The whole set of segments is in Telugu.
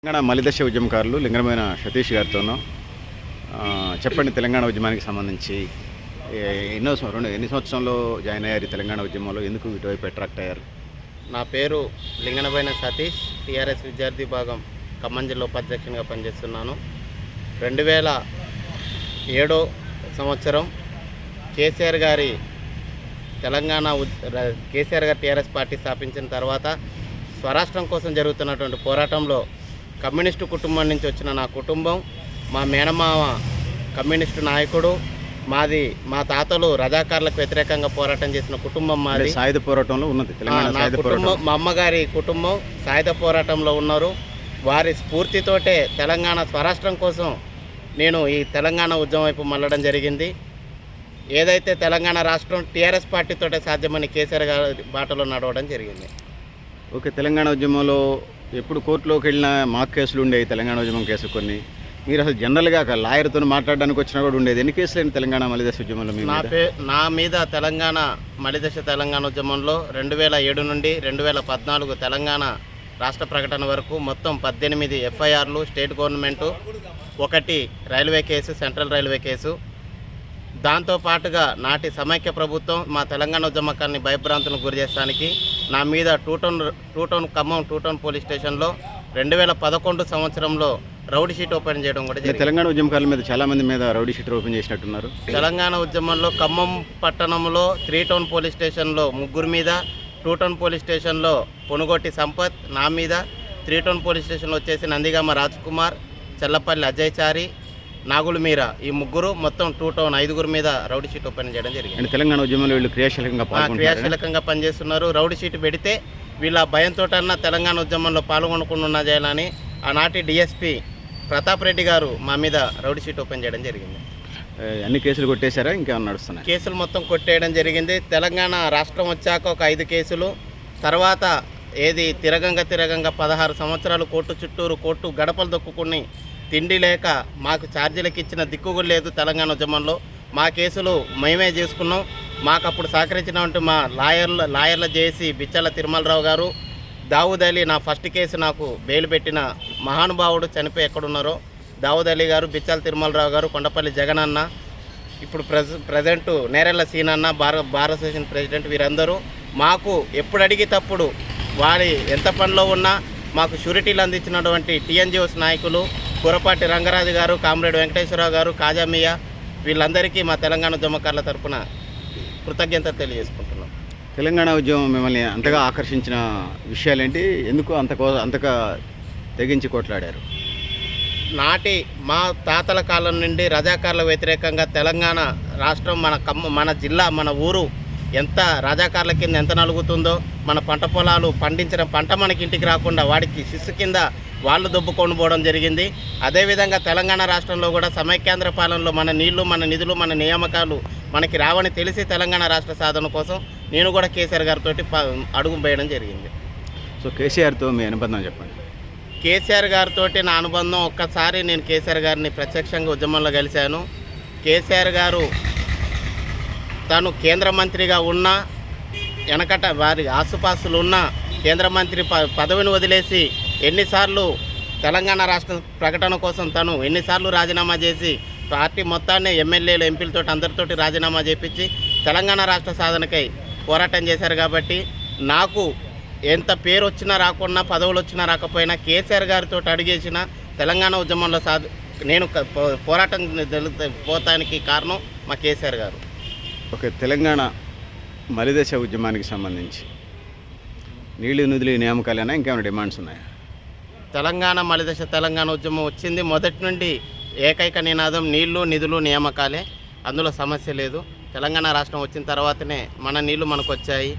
తెలంగాణ మలిదశ ఉద్యమకారులు లింగనమైన సతీష్ గారితోనూ చెప్పండి. తెలంగాణ ఉద్యమానికి సంబంధించి ఎన్ని సంవత్సరంలో జాయిన్ అయ్యారు తెలంగాణ ఉద్యమంలో? ఎందుకు ఇటువైపు అట్రాక్ట్ అయ్యారు? నా పేరు లింగనమైన సతీష్, టీఆర్ఎస్ విద్యార్థి భాగం ఖమ్మం జిల్లా ఉపాధ్యక్షునిగా పనిచేస్తున్నాను. 2007 సంవత్సరం కేసీఆర్ గారు టీఆర్ఎస్ పార్టీ స్థాపించిన తర్వాత స్వరాష్ట్రం కోసం జరుగుతున్నటువంటి పోరాటంలో కమ్యూనిస్టు కుటుంబం నుంచి వచ్చిన నా కుటుంబం, మా మేనమామ కమ్యూనిస్టు నాయకుడు, మా తాతలు రజాకార్లకు వ్యతిరేకంగా పోరాటం చేసిన కుటుంబం మాది. సాయుధ పోరాటంలో ఉన్నది నా కుటుంబం, మా అమ్మగారి కుటుంబం సాయుధ పోరాటంలో ఉన్నారు. వారి స్ఫూర్తితోటే తెలంగాణ స్వరాష్ట్రం కోసం నేను ఈ తెలంగాణ ఉద్యమం వైపు మళ్ళడం జరిగింది. ఏదైతే తెలంగాణ రాష్ట్రం టీఆర్ఎస్ పార్టీతోటే సాధ్యమని కేసీఆర్ గారి బాటలో నడవడం జరిగింది. ఓకే, తెలంగాణ ఉద్యమంలో ఎప్పుడు కోర్టులోకి వెళ్ళిన మాక్ కేసులు ఉండేవి. తెలంగాణ ఉద్యమం కేసు కొన్ని మీరు అసలు జనరల్గా లాయర్తో మాట్లాడడానికి వచ్చినా కూడా ఉండేది. ఎన్ని కేసులు అయిన తెలంగాణ మలిదశ ఉద్యమంలో? నా మీద తెలంగాణ మలిదశ తెలంగాణ ఉద్యమంలో 2007 నుండి 2014 తెలంగాణ రాష్ట్ర ప్రకటన వరకు మొత్తం 18 ఎఫ్ఐఆర్లు, state government 1 railway case, central railway case. దాంతోపాటుగా నాటి సమైక్య ప్రభుత్వం మా తెలంగాణ ఉద్యమకాన్ని భయభ్రాంతులకు గురి చేస్తానికి నా మీద ఖమ్మం 2 టౌన్ పోలీస్ స్టేషన్లో 2011 సంవత్సరంలో రౌడీ షీట్ ఓపెన్ చేయడం కూడా జరిగింది. తెలంగాణ ఉద్యమకారుల మీద చాలామంది మీద రౌడీ షీట్ ఓపెన్ చేసినట్టున్నారు. తెలంగాణ ఉద్యమంలో ఖమ్మం పట్టణంలో 3 టౌన్ పోలీస్ స్టేషన్లో 3 మీద, 2 టౌన్ పోలీస్ స్టేషన్లో పొనుగోటి సంపత్, నా మీద, 3 టౌన్ పోలీస్ స్టేషన్లో వచ్చేసి నందిగామ రాజ్ కుమార్, చెల్లపల్లి అజయ్ చారి, నాగుల మీరా, ఈ 3 మొత్తం 2 టౌన్ 5 మీద రౌడీ షీట్ ఓపెన్ చేయడం జరిగింది. తెలంగాణ ఉద్యమంలో వీళ్ళు క్రియాశీలకంగా పనిచేస్తున్నారు. రౌడీ షీట్ పెడితే వీళ్ళ భయంతోటన్నా తెలంగాణ ఉద్యమంలో పాల్గొనకుండా చేయాలని ఆనాటి డిఎస్పీ ప్రతాప్ రెడ్డి గారు మా మీద రౌడీ షీట్ ఓపెన్ చేయడం జరిగింది. అన్ని కేసులు కొట్టేశారా? ఇంకేమన్నా నడుస్తున్నాయి? కేసులు మొత్తం కొట్టేయడం జరిగింది. తెలంగాణ రాష్ట్రం వచ్చాక ఒక 5 కేసులు, తర్వాత తిరగంగా 16 సంవత్సరాలు కోర్టు చుట్టూరు, కోర్టు గడపలు దొక్కుకుని తిండి లేక మాకు ఛార్జీలకు ఇచ్చిన దిక్కు లేదు. తెలంగాణ ఉద్యమంలో మా కేసులు మేమే చేసుకున్నాం. మాకు అప్పుడు సహకరించినటువంటి మా లాయర్ల జేసి బిచ్చల తిరుమలరావు గారు, దావుద్ అలీ, నా ఫస్ట్ కేసు నాకు బెయిల్ పెట్టిన మహానుభావుడు చనిపోయి ఎక్కడున్నారో దావుద్ అలీ గారు, బిచ్చల తిరుమలరావు గారు, కొండపల్లి జగనన్న, ఇప్పుడు ప్రజెంటు నేరెళ్ళ సీనన్న, బార్ అసోసియేషన్ ప్రెసిడెంట్, వీరందరూ మాకు ఎప్పుడు అడిగేటప్పుడు వారి ఎంత పనిలో ఉన్నా మాకు షూరిటీలు అందించినటువంటి టీఎన్జిఓస్ నాయకులు కురపాటి రంగరాజు గారు, కామ్రేడ్ వెంకటేశ్వరరావు గారు, కాజామియా, వీళ్ళందరికీ మా తెలంగాణ ఉద్యమకారుల తరఫున కృతజ్ఞత తెలియజేసుకుంటున్నాం. తెలంగాణ ఉద్యమం మిమ్మల్ని అంతగా ఆకర్షించిన విషయాలేంటి? ఎందుకు అంతగా తెగించి కొట్లాడారు? నాటి మా తాతల కాలం నుండి రజాకార్ల వ్యతిరేకంగా తెలంగాణ రాష్ట్రం, మన జిల్లా, మన ఊరు ఎంత రజాకార్ల కింద ఎంత నలుగుతుందో, మన పంట పొలాలు పండించిన పంట మనకి ఇంటికి రాకుండా వాడికి శిస్సు కింద వాళ్ళు దొబ్బుకొని పోవడం జరిగింది. అదేవిధంగా తెలంగాణ రాష్ట్రంలో కూడా సమైక్యాంధ్ర పాలనలో మన నీళ్లు, మన నిధులు, మన నియామకాలు మనకి రావని తెలిసి తెలంగాణ రాష్ట్ర సాధన కోసం నేను కూడా కేసీఆర్ గారితో అడుగు వేయడం జరిగింది. సో కేసీఆర్తో మీ అనుబంధం చెప్పండి. కేసీఆర్ గారితో నా అనుబంధం, ఒక్కసారి నేను కేసీఆర్ గారిని ప్రత్యక్షంగా ఉద్యమంలో కలిశాను. కేసీఆర్ గారు తను కేంద్ర మంత్రిగా ఉన్నా, వెనకట వారి ఆసుపాసులు ఉన్న కేంద్ర మంత్రి పదవిని వదిలేసి ఎన్నిసార్లు తెలంగాణ రాష్ట్ర ప్రకటన కోసం తను ఎన్నిసార్లు రాజీనామా చేసి పార్టీ మొత్తాన్ని ఎమ్మెల్యేలు, ఎంపీలతో అందరితోటి రాజీనామా చేపించి తెలంగాణ రాష్ట్ర సాధనకై పోరాటం చేశారు. కాబట్టి నాకు ఎంత పేరు వచ్చినా రాకున్నా, పదవులు వచ్చినా రాకపోయినా కేసీఆర్ గారితో అడిగేసిన తెలంగాణ ఉద్యమంలో నేను పోరాటం పోతానికి కారణం మా కేసీఆర్ గారు. ఓకే, తెలంగాణ మలిదశ ఉద్యమానికి సంబంధించి నీళ్లు, నిధులు, నియామకాలైనా ఇంకేమైనా డిమాండ్స్ ఉన్నాయా? తెలంగాణ మలిదశ తెలంగాణ ఉద్యమం వచ్చింది మొదటి నుండి ఏకైక నినాదం నీళ్లు, నిధులు, నియామకాలే. అందులో సమస్య లేదు. తెలంగాణ రాష్ట్రం వచ్చిన తర్వాతనే మన నీళ్లు మనకు వచ్చాయి.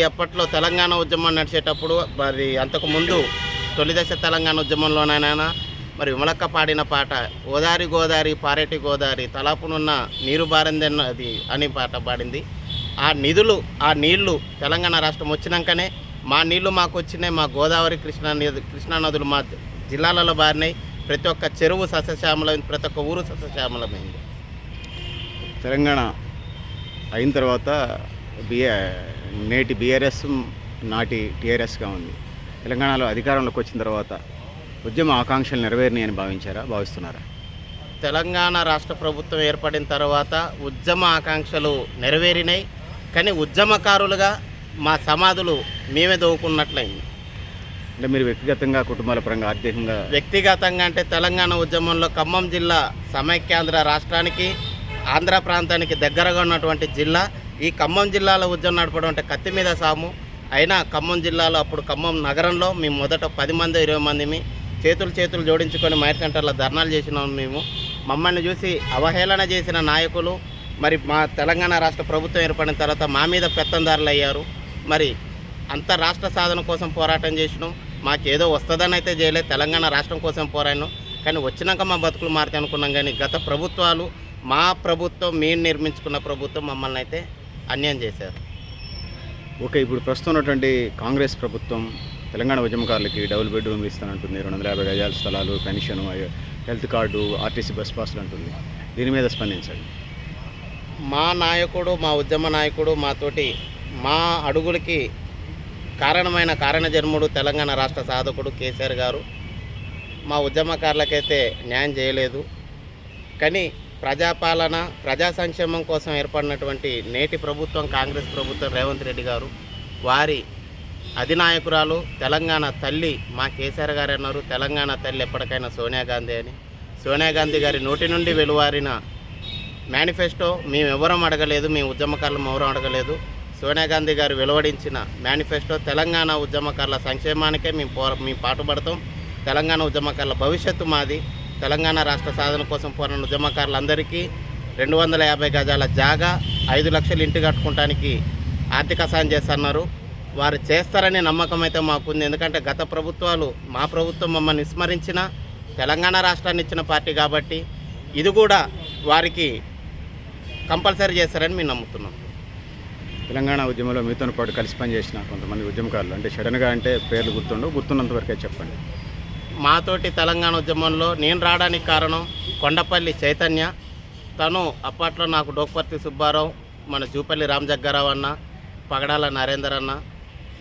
అప్పట్లో తెలంగాణ ఉద్యమం నడిచేటప్పుడు మరి అంతకుముందు తొలిదశ తెలంగాణ ఉద్యమంలోనైనా మరి విమలక్క పాడిన పాట ఓదారి గోదారి పారేటి గోదారి తలాపునున్న నీరు బారిందన్నది అని పాట పాడింది. ఆ నీళ్లు తెలంగాణ రాష్ట్రం వచ్చినాకనే మా నీళ్లు మాకు వచ్చినాయి. మా గోదావరి, కృష్ణా నదులు మా జిల్లాలలో బారినాయి. ప్రతి ఒక్క చెరువు సస్యశ్యామలమైంది, ప్రతి ఒక్క ఊరు సస్యశ్యామలమైంది. తెలంగాణ అయిన తర్వాత నేటి బీఆర్ఎస్ నాటి టీఆర్ఎస్గా ఉంది. తెలంగాణలో అధికారంలోకి వచ్చిన తర్వాత ఉద్యమ ఆకాంక్షలు నెరవేరినాయి అని భావిస్తున్నారా? తెలంగాణ రాష్ట్ర ప్రభుత్వం ఏర్పడిన తర్వాత ఉద్యమ ఆకాంక్షలు నెరవేరినాయి, కానీ ఉద్యమకారులుగా మా సమాధులు మేమే దోవుకున్నట్లయింది. అంటే మీరు వ్యక్తిగతంగా, కుటుంబాల పరంగా, ఆర్థికంగా? వ్యక్తిగతంగా అంటే తెలంగాణ ఉద్యమంలో ఖమ్మం జిల్లా సమైక్యాంధ్ర రాష్ట్రానికి, ఆంధ్ర ప్రాంతానికి దగ్గరగా ఉన్నటువంటి జిల్లా. ఈ ఖమ్మం జిల్లాలో ఉద్యమం నడపడం అంటే కత్తి మీద సాము. అయినా ఖమ్మం జిల్లాలో అప్పుడు ఖమ్మం నగరంలో మేము మొదట 10 మంది 20 మందిమి చేతులు జోడించుకొని మైర్ సెంటర్లో ధర్నాలు చేసినాం. మేము మమ్మల్ని చూసి అవహేళన చేసిన నాయకులు మరి మా తెలంగాణ రాష్ట్ర ప్రభుత్వం ఏర్పడిన తర్వాత మా మీద పెత్తందారులు అయ్యారు. మరి అంత రాష్ట్ర సాధన కోసం పోరాటం చేసినాం. మాకేదో వస్తుందని అయితే చేయలేదు, తెలంగాణ రాష్ట్రం కోసం పోరాడినాం. కానీ వచ్చినాక మా బతుకులు మారుతాయి అనుకున్నాం. కానీ గత ప్రభుత్వాలు, మా ప్రభుత్వం, మేము నిర్మించుకున్న ప్రభుత్వం మమ్మల్ని అయితే అన్యాయం చేశారు. ఓకే, ఇప్పుడు ప్రస్తుతం ఉన్నటువంటి కాంగ్రెస్ ప్రభుత్వం తెలంగాణ ఉద్యమకారులకి డబుల్ బెడ్రూమ్లు ఇస్తానంటుంది, 250 గజాల స్థలాలు, pension, health card, RTC bus పాస్లు అంటుంది. దీని మీద స్పందించండి. మా నాయకుడు, మా ఉద్యమ నాయకుడు, మాతోటి మా అడుగులకి కారణమైన కారణజన్ముడు తెలంగాణ రాష్ట్ర సాధకుడు కేసీఆర్ గారు మా ఉద్యమకారులకైతే న్యాయం చేయలేదు. కానీ ప్రజాపాలన, ప్రజా సంక్షేమం కోసం ఏర్పడినటువంటి నేటి ప్రభుత్వం కాంగ్రెస్ ప్రభుత్వం రేవంత్ రెడ్డి గారు, వారి అధినాయకురాలు తెలంగాణ తల్లి మా కేసీఆర్ గారు అన్నారు. తెలంగాణ తల్లి ఎప్పటికైనా సోనియా గాంధీ అని. సోనియా గాంధీ గారి నోటి నుండి వెలువారిన మేనిఫెస్టో మేము ఎవరం అడగలేదు, మేము ఉద్యమకారులు ఎవరం అడగలేదు. సోనియా గాంధీ గారు వెలువడించిన మేనిఫెస్టో తెలంగాణ ఉద్యమకారుల సంక్షేమానికే మేము పాటుపడతాం. తెలంగాణ ఉద్యమకారుల భవిష్యత్తు మాది. తెలంగాణ రాష్ట్ర సాధన కోసం పోరాడిన ఉద్యమకారులందరికీ 250 గజాల జాగా, 5 లక్షలు ఇంటి కట్టుకోవడానికి ఆర్థిక సాయం చేస్తున్నారు. వారు చేస్తారనే నమ్మకం అయితే మాకుంది. ఎందుకంటే గత ప్రభుత్వాలు, మా ప్రభుత్వం మమ్మల్ని విస్మరించిన తెలంగాణ రాష్ట్రాన్ని ఇచ్చిన పార్టీ కాబట్టి ఇది కూడా వారికి కంపల్సరీ చేస్తారని మేము నమ్ముతున్నాం. తెలంగాణ ఉద్యమంలో మీతో పాటు కలిసి పనిచేసిన కొంతమంది ఉద్యమకారులు, అంటే సడన్గా అంటే పేర్లు గుర్తున్నంత వరకే చెప్పండి. మాతోటి తెలంగాణ ఉద్యమంలో నేను రావడానికి కారణం కొండపల్లి చైతన్య. తను అప్పట్లో నాకు డోక్పర్తి సుబ్బారావు, మన జూపల్లి రామజగ్గారావు అన్న, పగడాల నరేందర్ అన్న,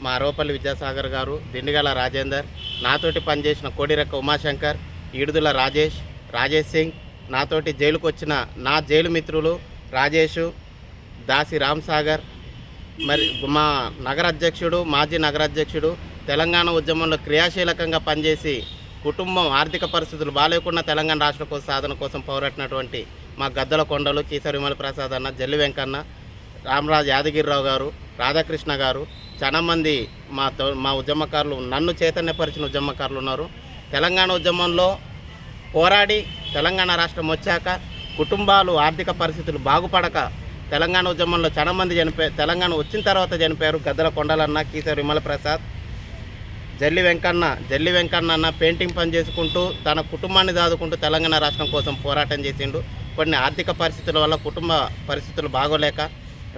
మా అరవపల్లి విద్యాసాగర్ గారు, దిండిగల రాజేందర్, నాతోటి పనిచేసిన కోడిరెక్క ఉమాశంకర్, ఈడుదుల రాజేష్ సింగ్, నాతోటి జైలుకు వచ్చిన నా జైలు మిత్రులు రాజేషు, దాసి రామ్సాగర్, మరి మా నగర అధ్యక్షుడు, మాజీ నగర అధ్యక్షుడు, తెలంగాణ ఉద్యమంలో క్రియాశీలకంగా పనిచేసి కుటుంబం ఆర్థిక పరిస్థితులు బాగాలేకుండా తెలంగాణ రాష్ట్ర కోసం సాధన కోసం పోరాడినటువంటి మా గద్దల కొండలు, కీసరి విమల ప్రసాద్ అన్న, జల్లి వెంకన్న, రామరాజు యాదగిరిరావు గారు, రాధాకృష్ణ గారు, చాలా మంది మా ఉద్యమకారులు, నన్ను చైతన్యపరిచిన ఉద్యమకారులు ఉన్నారు. తెలంగాణ ఉద్యమంలో పోరాడి తెలంగాణ రాష్ట్రం వచ్చాక కుటుంబాలు ఆర్థిక పరిస్థితులు బాగుపడక తెలంగాణ ఉద్యమంలో చాలా మంది చనిపోయారు. తెలంగాణ వచ్చిన తర్వాత చనిపోయారు. గద్దల కొండలన్న, కీసరి విమల ప్రసాద్, జల్లి వెంకన్న అన్న పెయింటింగ్ పని చేసుకుంటూ తన కుటుంబాన్ని దాదుకుంటూ తెలంగాణ రాష్ట్రం కోసం పోరాటం చేసిండు. కొన్ని ఆర్థిక పరిస్థితుల వల్ల కుటుంబ పరిస్థితులు బాగోలేక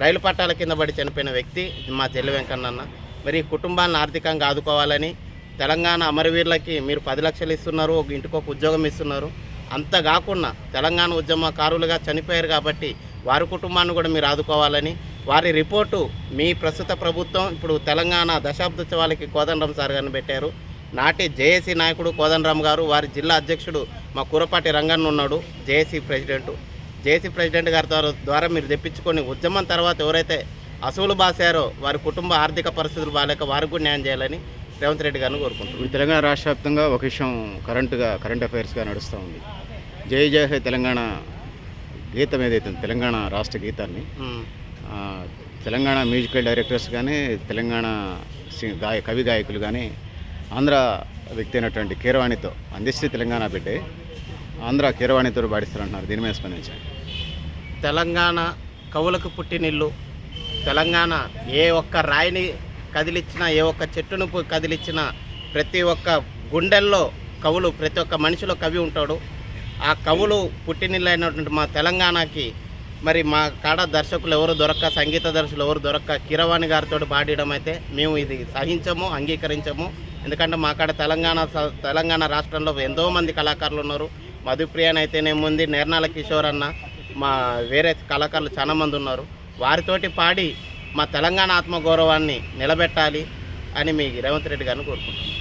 రైలు పట్టాల కింద పడి చనిపోయిన వ్యక్తి మా జల్లి వెంకన్న అన్న. మరి కుటుంబాలను ఆర్థికంగా ఆదుకోవాలని తెలంగాణ అమరవీరులకి మీరు 10 లక్షలు ఇస్తున్నారు, ఒక ఇంటికి ఒక ఉద్యోగం ఇస్తున్నారు. అంత కాకుండా తెలంగాణ ఉద్యమకారులుగా చనిపోయారు కాబట్టి వారి కుటుంబాన్ని కూడా మీరు ఆదుకోవాలని వారి రిపోర్టు మీ ప్రస్తుత ప్రభుత్వం ఇప్పుడు తెలంగాణ దశాబ్దోత్సవాలకి కోదండరామ్ సార్ గారిని పెట్టారు. నాటి జేఏసీ నాయకుడు కోదండరామ్ గారు, వారి జిల్లా అధ్యక్షుడు మా కూరపాటి రంగన్న ఉన్నాడు, జేఏసీ ప్రెసిడెంట్ గారి ద్వారా మీరు తెప్పించుకొని ఉద్యమం తర్వాత ఎవరైతే అసూలు బాసారో వారి కుటుంబ ఆర్థిక పరిస్థితులు బాగాలేక వారికి కూడా న్యాయం చేయాలని రేవంత్ రెడ్డి గారిని కోరుకుంటున్నాను. తెలంగాణ రాష్ట్ర వ్యాప్తంగా ఒక విషయం కరెంట్ అఫైర్స్గా నడుస్తూ ఉంది. జై జయ హై తెలంగాణ గీతం ఏదైతే తెలంగాణ రాష్ట్ర గీతాన్ని తెలంగాణ మ్యూజికల్ డైరెక్టర్స్ కానీ, తెలంగాణ కవి గాయకులు కానీ ఆంధ్ర వ్యక్తి అయినటువంటి కీరవాణితో అందిస్తే తెలంగాణ బిడ్డే ఆంధ్ర కీరవాణితో పాడిస్తారంటున్నారు. దీని మీద స్పందించారు. తెలంగాణ కవులకు పుట్టినిల్లు. తెలంగాణ ఏ ఒక్క రాయిని కదిలిచ్చినా, ఏ ఒక్క చెట్టును కదిలిచ్చినా ప్రతి ఒక్క గుండెల్లో కవులు, ప్రతి ఒక్క మనిషిలో కవి ఉంటాడు. ఆ కవులు పుట్టినిల్లు అయినటువంటి మా తెలంగాణకి మరి మా కాడ దర్శకులు ఎవరు దొరక్క, సంగీత దర్శకులు ఎవరు దొరక్క కీరవాణి గారితో పాడడం అయితే మేము ఇది సహించము, అంగీకరించము. ఎందుకంటే మా కాడ తెలంగాణ రాష్ట్రంలో ఎంతోమంది కళాకారులు ఉన్నారు. మధుప్రియన్ అయితేనేముంది, నిర్నాల కిషోర్ అన్న, మా వేరే కళాకారులు చాలా మంది ఉన్నారు. వారితోటి పాడి మా తెలంగాణ ఆత్మగౌరవాన్ని నిలబెట్టాలి అని మీ రేవంత్ రెడ్డి గారిని కోరుకుంటున్నాను.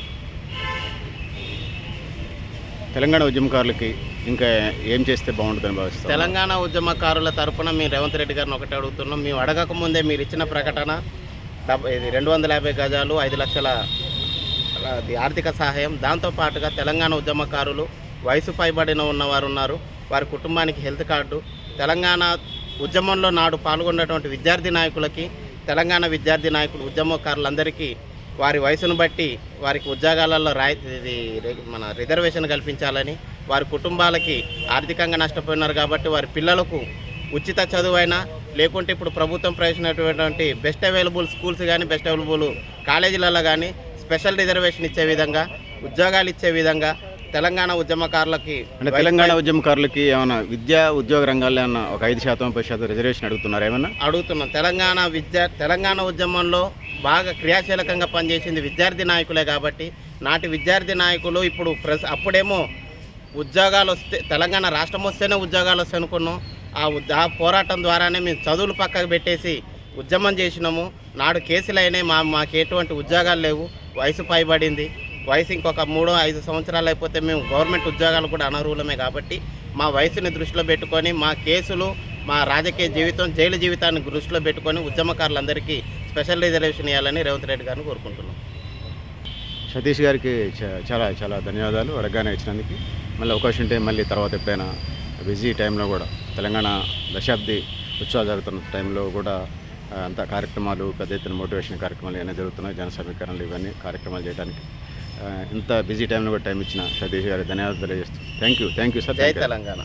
తెలంగాణ ఉద్యమకారులకి ఇంకా ఏం చేస్తే బాగుంటుందని భావిస్తాం? తెలంగాణ ఉద్యమకారుల తరపున మేము రేవంత్ రెడ్డి గారిని ఒకటే అడుగుతున్నాం. మేము అడగకముందే మీరు ఇచ్చిన ప్రకటన ఇది 250 గజాలు 5 లక్షల అది ఆర్థిక సహాయం, దాంతోపాటుగా తెలంగాణ ఉద్యమకారులు వయసు పైబడిన ఉన్నవారు ఉన్నారు, వారి కుటుంబానికి హెల్త్ కార్డు, తెలంగాణ ఉద్యమంలో నాడు పాల్గొన్నటువంటి విద్యార్థి నాయకులకి, తెలంగాణ విద్యార్థి నాయకులు ఉద్యమకారులందరికీ వారి వయసును బట్టి వారికి ఉద్యోగాలలో మన రిజర్వేషన్ కల్పించాలని, వారి కుటుంబాలకి ఆర్థికంగా నష్టపోయినారు కాబట్టి వారి పిల్లలకు ఉచిత చదువైనా లేకుంటే ఇప్పుడు ప్రభుత్వం ప్రవేశించినటువంటి బెస్ట్ అవైలబుల్ స్కూల్స్ కానీ బెస్ట్ అవైలబుల్ కాలేజీలలో కానీ స్పెషల్ రిజర్వేషన్ ఇచ్చే విధంగా, ఉద్యోగాలు ఇచ్చే విధంగా తెలంగాణ ఉద్యమకారులకి అంటే తెలంగాణ ఉద్యమకారులకి ఏమైనా విద్యా ఉద్యోగ రంగాల్లో ఏమన్నా ఒక 5% 10% రిజర్వేషన్ అడుగుతున్నారు ఏమన్నా? అడుగుతున్నాం. తెలంగాణ ఉద్యమంలో బాగా క్రియాశీలకంగా పనిచేసింది విద్యార్థి నాయకులే కాబట్టి నాటి విద్యార్థి నాయకులు ఇప్పుడు అప్పుడేమో ఉద్యోగాలు వస్తే తెలంగాణ రాష్ట్రం వస్తేనే ఉద్యోగాలు వస్తాయి అనుకున్నాం. ఆ పోరాటం ద్వారానే మేము చదువులు పక్కకు పెట్టేసి ఉద్యమం చేసినాము. నాడు కేసులు అయినాయి, మాకు ఎటువంటి ఉద్యోగాలు లేవు, వయసు పైబడింది, వయసు ఇంకొక 3-5 సంవత్సరాలు అయిపోతే మేము గవర్నమెంట్ ఉద్యోగాలు కూడా అనర్హులమే కాబట్టి మా వయసుని దృష్టిలో పెట్టుకొని మా కేసులు, మా రాజకీయ జీవితం, జైలు జీవితాన్ని దృష్టిలో పెట్టుకొని ఉద్యమకారులందరికీ స్పెషల్ రిజర్వేషన్ ఇవ్వాలని రేవంత్ రెడ్డి గారిని కోరుకుంటున్నాం. సతీష్ గారికి చాలా చాలా ధన్యవాదాలు అడగగానే ఇచ్చినందుకు. మళ్ళీ అవకాశం ఉంటే మళ్ళీ తర్వాత ఎప్పుడైనా బిజీ టైంలో కూడా తెలంగాణ దశాబ్ది ఉత్సవాలు జరుగుతున్న టైంలో కూడా అంత కార్యక్రమాలు, పెద్ద ఎత్తున మోటివేషన్ కార్యక్రమాలు ఏమైనా జరుగుతున్నాయి, జన సమీకరణలు ఇవన్నీ కార్యక్రమాలు చేయడానికి ఇంత బిజీ టైంలో కూడా టైం ఇచ్చిన సతీష్ గారికి ధన్యవాదాలు తెలియజేస్తాం. Thank you sir. జై తెలంగాణ.